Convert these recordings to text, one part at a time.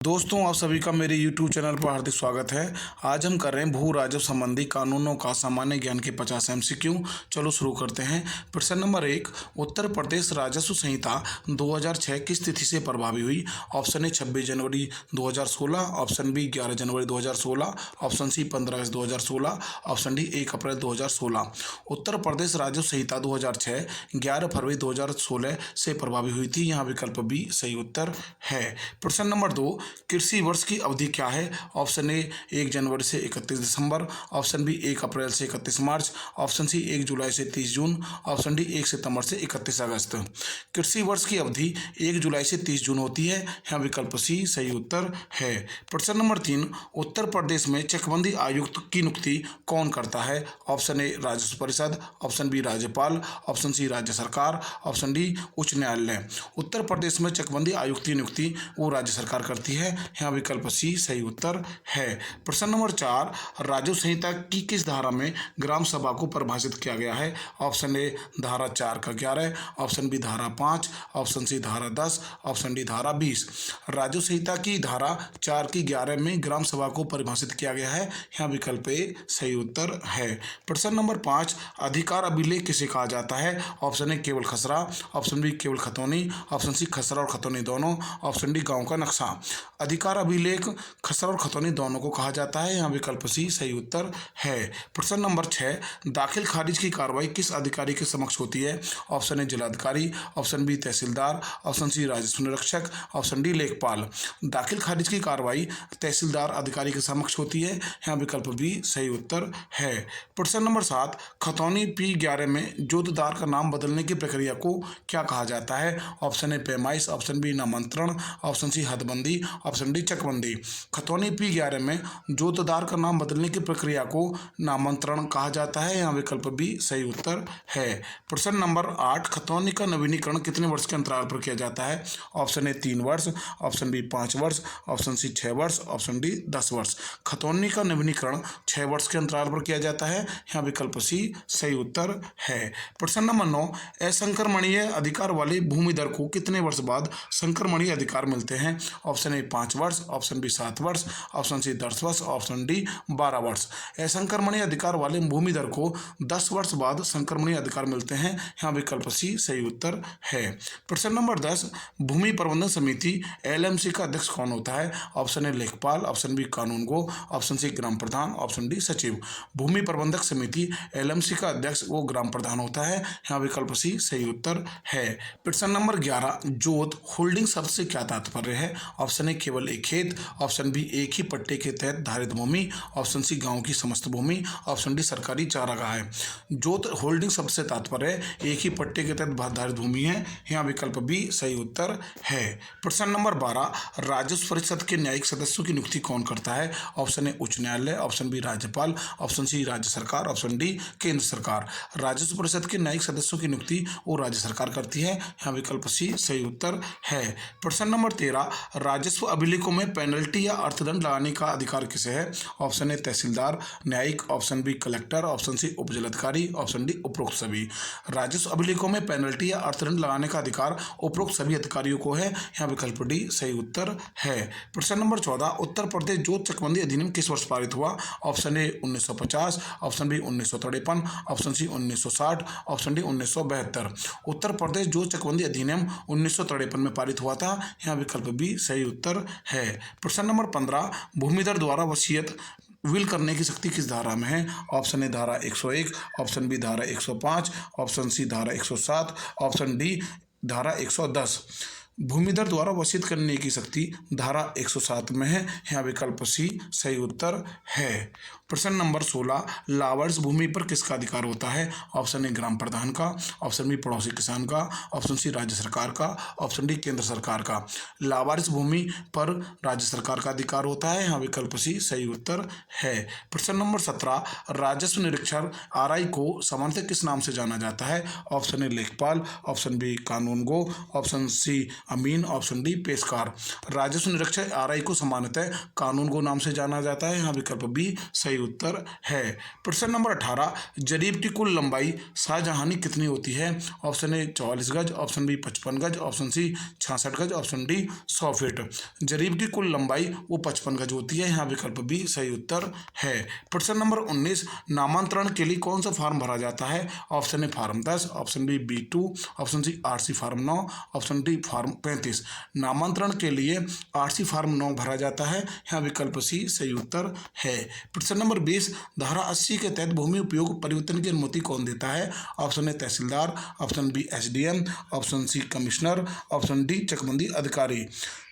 दोस्तों, आप सभी का मेरे YouTube चैनल पर हार्दिक स्वागत है। आज हम कर रहे हैं भू राजस्व संबंधी कानूनों का सामान्य ज्ञान के 50 MCQ। चलो शुरू करते हैं। प्रश्न नंबर 1, उत्तर प्रदेश राजस्व संहिता 2006 किस तिथि से प्रभावी हुई? ऑप्शन ए 26 जनवरी 2016, ऑप्शन बी 11 जनवरी 2016, ऑप्शन सी 15 अगस्त 2016, ऑप्शन डी 1 अप्रैल 2016। उत्तर प्रदेश राजस्व संहिता 2006 11 फरवरी 2016 से प्रभावी हुई थी। यहाँ विकल्प बी सही उत्तर है। प्रश्न नंबर 2, कृषि वर्ष की अवधि क्या है? ऑप्शन ए 1 जनवरी से 31 दिसंबर, ऑप्शन बी 1 अप्रैल से 31 मार्च, ऑप्शन सी 1 जुलाई से 30 जून, ऑप्शन डी 1 सितंबर से 31 अगस्त। कृषि वर्ष की अवधि 1 जुलाई से 30 जून होती है। यहाँ विकल्प सी सही उत्तर है। प्रश्न नंबर 3, उत्तर प्रदेश में चकबंदी आयुक्त की नियुक्ति कौन करता है? ऑप्शन ए राजस्व परिषद, ऑप्शन बी राज्यपाल, ऑप्शन सी राज्य सरकार, ऑप्शन डी उच्च न्यायालय। उत्तर प्रदेश में चकबंदी आयुक्त की नियुक्ति वो राज्य सरकार करती है। यहाँ विकल्प सी सही उत्तर है। प्रश्न नंबर 4, राजस्व संहिता की किस धारा में ग्राम सभा को परिभाषित किया गया है? ऑप्शन ए धारा 4 का 11, ऑप्शन बी धारा 5, ऑप्शन सी धारा 10, ऑप्शन डी धारा 20। राजस्व संहिता की धारा 4 की 11 में ग्राम सभा को परिभाषित किया गया है। यहाँ विकल्प ए सही उत्तर है। प्रश्न नंबर 5, अधिकार अभिलेख किसे कहा जाता है? ऑप्शन ए केवल खसरा, ऑप्शन बी केवल खतौनी, ऑप्शन सी खसरा और खतौनी दोनों, ऑप्शन डी गांव का नक्शा। अधिकार अभिलेख खसरा और खतौनी दोनों को कहा जाता है। यहाँ विकल्प सी सही उत्तर है। प्रश्न नंबर 6, दाखिल खारिज की कार्रवाई किस अधिकारी के समक्ष होती है? ऑप्शन ए जिलाधिकारी, ऑप्शन बी तहसीलदार, ऑप्शन सी राजस्व निरीक्षक, ऑप्शन डी लेखपाल। दाखिल खारिज की कार्रवाई तहसीलदार अधिकारी के समक्ष होती है। यहाँ विकल्प बी सही उत्तर है। प्रश्न नंबर 7, खतौनी P11 में जोतदार का नाम बदलने की प्रक्रिया को क्या कहा जाता है? ऑप्शन ए पैमाइश, ऑप्शन बी नामांतरण, ऑप्शन सी हदबंदी, ऑप्शन डी चकबंदी। खतौनी P11 में जोतदार का नाम बदलने की प्रक्रिया को नामांतरण कहा जाता है। यहाँ विकल्प बी सही उत्तर है। प्रश्न नंबर 8, खतौनी का नवीनीकरण कितने वर्ष के अंतराल पर किया जाता है? ऑप्शन ए 3 वर्ष, ऑप्शन बी 5 वर्ष, ऑप्शन सी 6 वर्ष, ऑप्शन डी 10 वर्ष। खतौनी का नवीनीकरण 6 वर्ष के अंतराल पर किया जाता है। यहाँ विकल्प सी सही उत्तर है। प्रश्न नंबर 9, असंक्रमणीय अधिकार वाले भूमिधर को कितने वर्ष बाद संक्रमणीय अधिकार मिलते हैं? ऑप्शन ए 5 वर्ष, ऑप्शन बी 7 वर्ष, ऑप्शन सी 10 वर्ष, ऑप्शन डी 12 वर्ष। असंक्रमणीय अधिकार वाले भूमिधर को 10 वर्ष बाद संक्रमणीय अधिकार मिलते हैं। यहाँ विकल्प सी सही उत्तर है। प्रश्न नंबर 10, भूमि प्रबंधन समिति LMC का अध्यक्ष कौन होता है? ऑप्शन ए लेखपाल, ऑप्शन बी कानूनगो, ऑप्शन सी ग्राम प्रधान, ऑप्शन डी सचिव। भूमि प्रबंधक समिति LMC का अध्यक्ष वो ग्राम प्रधान होता है। यहाँ विकल्प सी सही उत्तर है। प्रश्न नंबर 11, जोत होल्डिंग शब्द से क्या तात्पर्य है? ऑप्शन ए केवल एक खेत, ऑप्शन बी एक ही पट्टे के तहत धारित भूमि, ऑप्शन सी गांव की समस्त भूमि, ऑप्शन डी सरकारी चारागाह है। जोत होल्डिंग शब्द से तात्पर्य एक ही पट्टे के तहत धारित भूमि है। यहाँ विकल्प बी सही उत्तर है। प्रश्न नंबर 12, राजस्व परिषद के न्यायिक सदस्यों की नियुक्ति कौन करता है? ऑप्शन ए उच्च न्यायालय, ऑप्शन बी राज्यपाल, ऑप्शन सी राज्य सरकार, ऑप्शन डी केंद्र सरकार। राजस्व परिषद के न्यायिक सदस्यों की नियुक्ति वो राज्य सरकार करती है। यहाँ विकल्प सी सही उत्तर है। प्रश्न नंबर 13, राजस्व अभिलेखों में पेनल्टी या अर्थदंड लगाने का अधिकार किसे है? ऑप्शन ए तहसीलदार न्यायिक, option B collector, option C उपजिलाधिकारी, ऑप्शन डी उपरोक्त सभी। राजस्व अभिलेखों में पेनल्टी या अर्थदंड लगाने का अधिकार उपरोक्त सभी अधिकारियों को है। यहाँ विकल्प डी सही उत्तर है। प्रश्न नंबर 14, उत्तर प्रदेश जोत चकबंदी अधिनियम किस वर्ष पारित हुआ? Option A 1950, option B 1953, option C 1960, option D 1972। Uttar Pradesh जोत चकबंदी अधिनियम 1953 में पारित हुआ था। यहाँ विकल्प बी सही उत्तर है। प्रश्न नंबर 15, भूमिधर द्वारा वसीयत विल करने की शक्ति किस धारा में है? ऑप्शन ए धारा 101, ऑप्शन बी धारा 105, ऑप्शन सी धारा 107, ऑप्शन डी धारा 110। भूमिधर द्वारा वसीयत करने की शक्ति धारा 107 में है। यहाँ विकल्प सी सही उत्तर है। प्रश्न नंबर 16, लावारिस भूमि पर किसका अधिकार होता है? ऑप्शन ए ग्राम प्रधान का, ऑप्शन बी पड़ोसी किसान का, ऑप्शन सी राज्य सरकार का, ऑप्शन डी केंद्र सरकार का। लावारिस भूमि पर राज्य सरकार का अधिकार होता है। यहाँ विकल्प सी सही उत्तर है। प्रश्न नंबर 17, राजस्व निरीक्षक RI को सामान्यतः किस नाम से जाना जाता है? ऑप्शन ए लेखपाल, ऑप्शन बी कानूनगो, ऑप्शन सी अमीन, ऑप्शन डी पेशकार। राजस्व निरीक्षक आरआई को सामान्यतः कानून गो नाम से जाना जाता है, यहाँ विकल्प बी सही उत्तर है। प्रश्न नंबर 18, जरीब की कुल लंबाई शाहजहानी कितनी होती है? ऑप्शन ए 44 गज, ऑप्शन बी 55 गज, ऑप्शन सी 66 गज, ऑप्शन डी 100 फीट। जरीब की कुल लंबाई वो 55 गज होती है, यहाँ विकल्प बी सही उत्तर है। प्रश्न नंबर 19, नामांतरण के लिए कौन सा फॉर्म भरा जाता है? Option A form 10, option B B2, option C RC form 9, option D form 35। नामांतरण के लिए आरसी फॉर्म 9 भरा जाता है, यहाँ विकल्प सी सही उत्तर है। प्रश्न नंबर 20, धारा 80 के तहत भूमि उपयोग परिवर्तन की अनुमति कौन देता है? Option A tehsildar, option B SDM, option C commissioner, option D चकबंदी अधिकारी।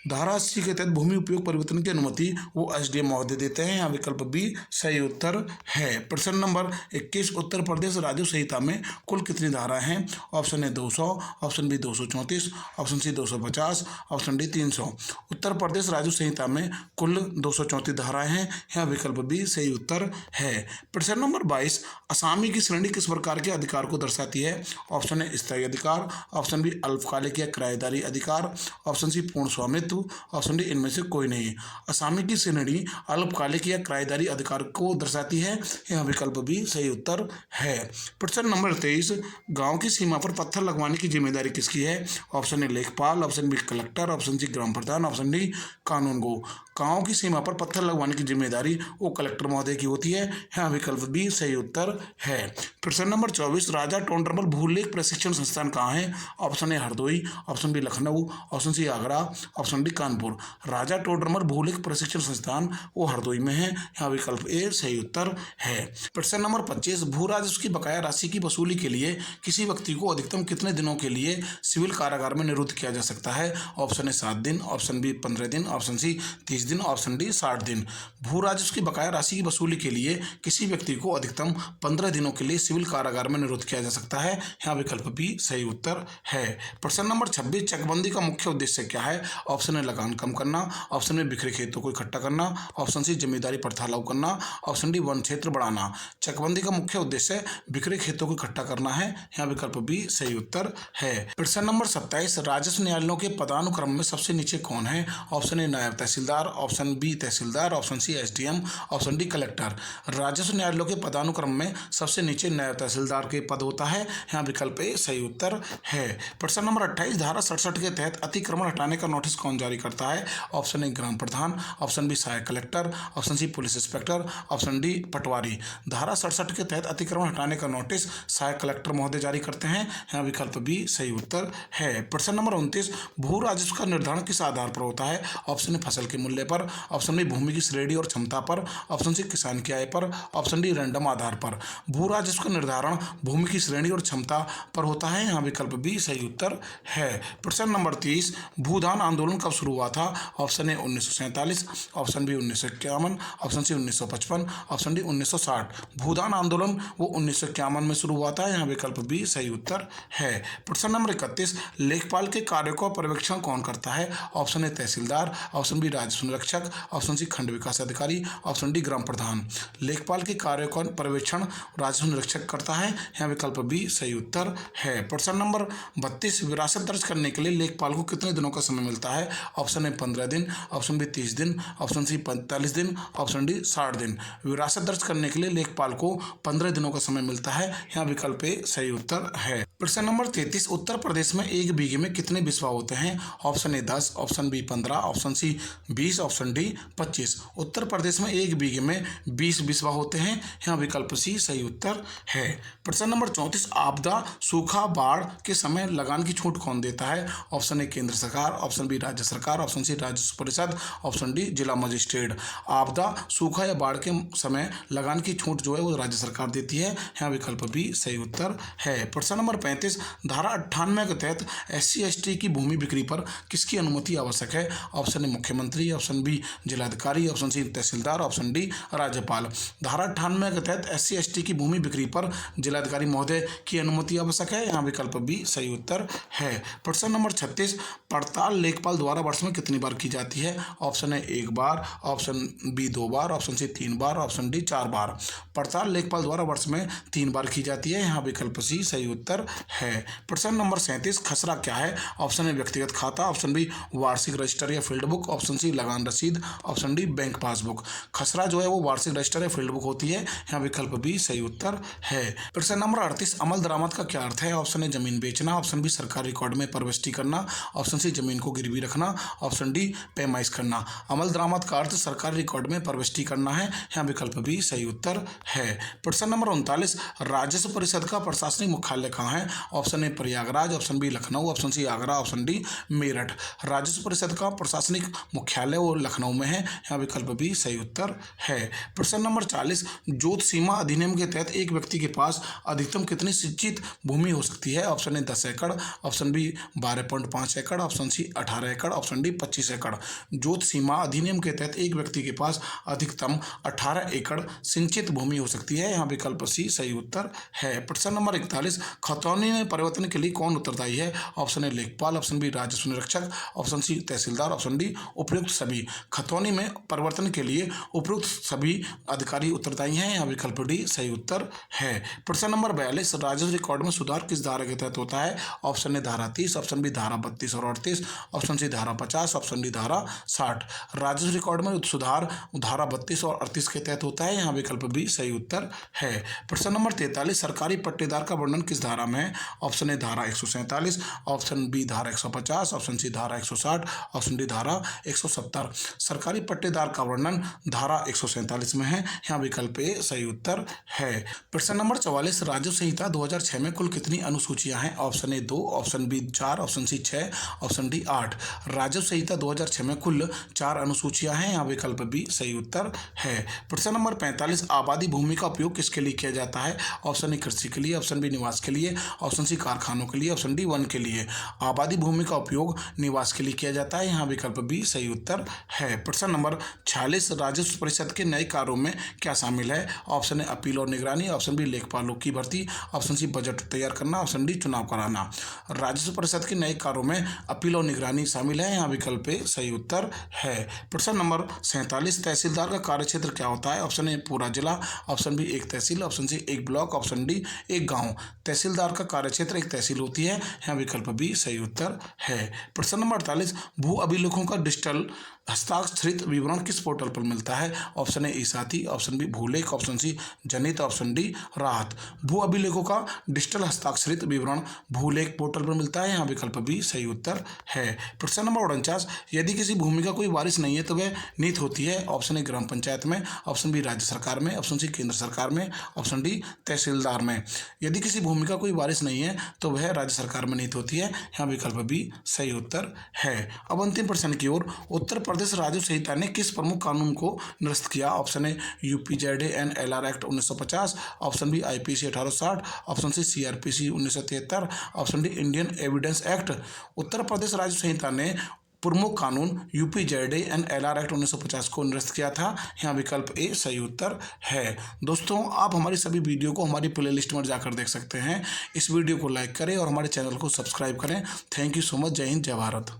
धारा 80 के तहत भूमि उपयोग परिवर्तन की अनुमति वो SDM महोदय देते हैं, यहाँ विकल्प बी सही उत्तर है। प्रश्न नंबर 21, उत्तर प्रदेश राजस्व संहिता में कुल कितनी धाराएं हैं? Option A 200, option B 234, option C 250, option D 300। Uttar Pradesh राजस्व संहिता में कुल 234 धाराएं हैं, यहाँ विकल्प बी सही उत्तर है। प्रश्न नंबर 22, असामी की श्रेणी किस प्रकार के अधिकार को दर्शाती है? ऑप्शन ए स्थायी अधिकार, ऑप्शन बी अल्पकालिक या किराएदारी अधिकार, ऑप्शन सी पूर्ण स्वामित्व, ऑप्शन डी इनमें से कोई नहीं। असामी की श्रेणी अल्पकालिक या किराएदारी अधिकार को दर्शाती है, यह विकल्प भी सही उत्तर है। प्रश्न नंबर 23, गांव की सीमा पर पत्थर लगवाने की जिम्मेदारी किसकी है? ऑप्शन ए लेखपाल, option B collector, option C ग्राम प्रधान, ऑप्शन डी कानून गो। गांव की सीमा पर पत्थर लगवाने की जिम्मेदारी वो कलेक्टर महोदय की होती है, यहाँ विकल्प बी सही उत्तर है। प्रश्न नंबर 24, राजा टोडरमल भूलेख प्रशिक्षण संस्थान कहाँ है? Option A Hardoi, option B Lucknow, option C Agra, option D Kanpur. Raja Todarmal भूलेख प्रशिक्षण संस्थान वो हरदोई में है, यहाँ विकल्प ए सही उत्तर है। प्रश्न नंबर 25, भू राजस्व की बकाया राशि की वसूली के लिए किसी व्यक्ति को अधिकतम कितने दिनों के लिए सिविल कारागार में निरुद्ध किया जा सकता है? ऑप्शन ए 7 दिन, ऑप्शन बी 15 दिन, ऑप्शन सी 30 दिन, ऑप्शन डी 60 दिन। भू राजस्व की बकाया राशि की वसूली के लिए किसी व्यक्ति को अधिकतम 15 दिनों के लिए सिविल कारागार में निरुद्ध किया जा सकता है, यहाँ विकल्प बी सही उत्तर है। प्रश्न नंबर 26, चकबंदी का मुख्य उद्देश्य क्या है? ऑप्शन ए लगान कम करना, ऑप्शन में बिखरे खेतों को इकट्ठा करना, ऑप्शन सी जिम्मेदारी प्रथा लागू करना, ऑप्शन डी वन क्षेत्र बढ़ाना। चकबंदी का मुख्य उद्देश्य बिखरे खेतों को इकट्ठा करना है, यहाँ विकल्प बी सही उत्तर है। प्रश्न नंबर 27, राजस्व न्यायालयों के पदानुक्रम में सबसे नीचे कौन है? ऑप्शन ए नायब तहसीलदार, ऑप्शन बी तहसीलदार, option C SDM, option D collector. राजस्व न्यायालयों के पदानुक्रम में सबसे नीचे नायब तहसीलदार के पद होता है, यहाँ विकल्प ए सही उत्तर है। प्रश्न नंबर 28, धारा 67 के तहत अतिक्रमण हटाने का नोटिस कौन जारी करता है? ऑप्शन ए ग्राम प्रधान, ऑप्शन बी सहायक collector, option C police inspector, option D पटवारी। धारा 67 के तहत अतिक्रमण हटाने का नोटिस सहायक कलेक्टर महोदय जारी करते हैं, यहाँ विकल्प बी सही उत्तर है। प्रश्न नंबर 29, भू राजस्व का निर्धारण किस आधार पर होता है? ऑप्शन ए फसल के मूल्य पर, ऑप्शन बी भूमि की श्रेणी और क्षमता पर, ऑप्शन सी किसान की आय पर, ऑप्शन डी रैंडम आधार पर। भू राजस्व का निर्धारण भूमि की श्रेणी और क्षमता पर होता है, यहाँ विकल्प बी सही उत्तर है। प्रश्न नंबर 30, भूदान आंदोलन कब शुरू हुआ था? Option A 1947, option B 1951, option C 1955, option D 1960। Bhoodan आंदोलन वो 1951 में शुरू हुआ था, यहाँ विकल्प बी सही उत्तर है। प्रश्न नंबर 31, लेखपाल के कार्य का पर्यवेक्षण कौन करता है? Option A tehsildar, option B राजस्व निरीक्षक, ऑप्शन सी खंड विकास अधिकारी, ऑप्शन डी ग्राम प्रधान। लेखपाल के कार्य का पर्यवेक्षण राजस्व निरीक्षक करता है, यहाँ विकल्प बी सही उत्तर है। प्रश्न नंबर 32, विरासत दर्ज करने के लिए लेखपाल को कितने दिनों का समय मिलता है? ऑप्शन ए 15 दिन, ऑप्शन बी 30 दिन, ऑप्शन सी 45 दिन, ऑप्शन डी 60 दिन। विरासत दर्ज करने के लिए लेखपाल को 15 दिनों का समय मिलता है, यहाँ विकल्प ए सही उत्तर है। प्रश्न नंबर 33, उत्तर प्रदेश में एक बीघे में कितने बिस्वा होते हैं? Option A 10, option B 15, option C 20, option D 25। Uttar Pradesh में एक बीघे में 20 बिस्वा होते हैं, यहाँ विकल्प सी सही उत्तर है। प्रश्न नंबर 34, आपदा सूखा बाढ़ के समय लगान की छूट कौन देता है? ऑप्शन ए केंद्र सरकार, ऑप्शन बी राज्य सरकार, ऑप्शन सी राजस्व परिषद, ऑप्शन डी जिला मजिस्ट्रेट। आपदा सूखा या बाढ़ के समय लगान की छूट जो है वो राज्य सरकार देती है, यहाँ विकल्प बी सही उत्तर है। प्रश्न नंबर 35, धारा 98 के तहत SC/ST की भूमि बिक्री पर किसकी अनुमति आवश्यक है? ऑप्शन ए मुख्यमंत्री, ऑप्शन बी जिलाधिकारी, ऑप्शन सी तहसीलदार, ऑप्शन डी राज्यपाल। धारा 98 के तहत SC/ST की भूमि बिक्री पर जिलाधिकारी महोदय की अनुमति आवश्यक है, यहाँ विकल्प बी सही उत्तर है। प्रश्न नंबर 36, पड़ताल लेखपाल द्वारा 12 वर्ष में कितनी बार की जाती है? ऑप्शन ए 1 बार, ऑप्शन बी 2 बार, ऑप्शन सी 3 बार, ऑप्शन डी 4 बार। पड़ताल लेखपाल द्वारा वर्ष में 3 बार की जाती है। यहाँ विकल्प सी सही उत्तर है। प्रश्न नंबर 37, खसरा क्या है? ऑप्शन ए व्यक्तिगत खाता, ऑप्शन बी वार्षिक रजिस्टर या फील्ड बुक, ऑप्शन सी लगान रसीद, ऑप्शन डी बैंक पासबुक। खसरा जो है वो वार्षिक रजिस्टर या फील्ड बुक होती है। यहाँ विकल्प बी सही उत्तर है। प्रश्न नंबर 38, अमल दरामद का क्या अर्थ है? ऑप्शन ए जमीन बेचना, ऑप्शन बी सरकारी रिकॉर्ड में प्रविष्टि करना, ऑप्शन सी जमीन को गिरवी रखना, ऑप्शन डी पैमाइश करना। अमल दरामद का अर्थ सरकारी रिकॉर्ड में प्रविष्टि करना है। यहाँ विकल्प बी सही उत्तर है। प्रश्न नंबर 39, राजस्व परिषद का प्रशासनिक मुख्यालय कहाँ है? Option A Prayagraj, option B Lucknow, option C Agra, option D Meerut. राजस्व परिषद का प्रशासनिक मुख्यालय वो लखनऊ में है। यहाँ विकल्प बी सही उत्तर है। प्रश्न नंबर 40, जोत सीमा अधिनियम के तहत एक व्यक्ति के पास अधिकतम कितनी सिंचित भूमि हो सकती है? ऑप्शन ए 10 एकड़, ऑप्शन बी 12.5 एकड़, ऑप्शन सी 18 एकड़, ऑप्शन डी 25 एकड़। जोत सीमा अधिनियम के तहत एक व्यक्ति के पास अधिकतम 18 एकड़ सिंचित भूमि हो सकती है। यहाँ विकल्प सी सही उत्तर है। प्रश्न नंबर 41, खतौनी में परिवर्तन के लिए कौन उत्तरदायी है? ऑप्शन ए लेखपाल, ऑप्शन बी राजस्व निरीक्षक, ऑप्शन सी तहसीलदार, ऑप्शन डी उपयुक्त सभी। खतौनी में परिवर्तन के लिए उपयुक्त सभी अधिकारी उत्तरदायी हैं। यहाँ विकल्प डी सही उत्तर है। प्रश्न नंबर 42, राजस्व रिकॉर्ड में सुधार किस धारा के तहत होता है? ऑप्शन ए धारा 30, ऑप्शन बी धारा 32 और 38, ऑप्शन सी धारा 50, ऑप्शन डी धारा 60। राजस्व रिकॉर्ड में सुधार धारा 32 और 38 के तहत होता है। यहाँ विकल्प बी सही उत्तर है। प्रश्न नंबर 43, सरकारी पट्टेदार का वर्णन किस धारा में है? ऑप्शन ए धारा 147, ऑप्शन बी धारा 150, ऑप्शन सी धारा 160, ऑप्शन डी धारा 170। सरकारी पट्टेदार का वर्णन धारा 147 में है। यहाँ विकल्प ए सही उत्तर है। प्रश्न नंबर 44, राजस्व संहिता 2006 में कुल कितनी अनुसूचियां हैं? Option A 2, option B 4, option C 6, option D 8। राजस्व संहिता 2006 में कुल 4 अनुसूचियां हैं। यहाँ विकल्प बी सही उत्तर है। प्रश्न नंबर 45, आबादी भूमि का उपयोग किसके लिए किया जाता है? ऑप्शन ए कृषि के लिए, ऑप्शन बी निवास के लिए, ऑप्शन सी कारखानों के लिए, ऑप्शन डी वन के लिए। आबादी भूमि का उपयोग निवास के लिए किया जाता है। यहाँ विकल्प बी सही उत्तर है। प्रश्न नंबर 46, राजस्व परिषद के नए कार्यों में क्या शामिल है? ऑप्शन ए अपील और निगरानी, ऑप्शन बी लेखपालों की भर्ती, ऑप्शन सी बजट तैयार करना, ऑप्शन डी चुनाव कराना। राजस्व परिषद के नए कार्यों में अपील और निगरानी शामिल है। यहाँ विकल्प ए सही उत्तर है। प्रश्न नंबर 47, तहसीलदार का कार्यक्षेत्र क्या होता है? ऑप्शन ए पूरा जिला, ऑप्शन बी एक तहसील, ऑप्शन सी एक ब्लॉक, ऑप्शन डी एक गांव। तहसीलदार का कार्यक्षेत्र एक तहसील होती है। यहाँ विकल्प बी सही उत्तर है। प्रश्न नंबर 48, भू अभिलेखों का डिजिटल हस्ताक्षरित विवरण किस पोर्टल पर मिलता है? ऑप्शन ए ई-साथी, ऑप्शन बी भूलेख, ऑप्शन सी जनित, ऑप्शन डी राहत। भू अभिलेखों का डिजिटल हस्ताक्षरित विवरण भूलेख पोर्टल पर मिलता है। यहाँ विकल्प बी सही उत्तर है। प्रश्न नंबर 49, यदि किसी भूमि का कोई वारिस नहीं है तो वह नीत होती है। ऑप्शन ए ग्राम पंचायत में, ऑप्शन बी राज्य सरकार में, ऑप्शन सी केंद्र सरकार में, ऑप्शन डी तहसीलदार में। यदि किसी भूमि का कोई वारिस नहीं है तो वह राज्य सरकार में नीत होती है। यहाँ विकल्प बी सही उत्तर है। अब अंतिम प्रश्न की ओर, उत्तर प्रदेश राजस्व संहिता ने किस प्रमुख कानून को निरस्त किया? Option A UPZA-NLR act 1950, option B IPC 1860, option C CRPC 1973, option D Indian evidence act. Uttar Pradesh राजस्व संहिता ने प्रमुख कानून UPZA-NLR एक्ट 1950 को निरस्त किया था। यहाँ विकल्प ए सही उत्तर है। दोस्तों, आप हमारी सभी वीडियो को हमारी प्लेलिस्ट में जाकर देख सकते हैं। इस वीडियो को लाइक करें और हमारे चैनल को सब्सक्राइब करें। Thank you so much. जय हिंद, जय भारत।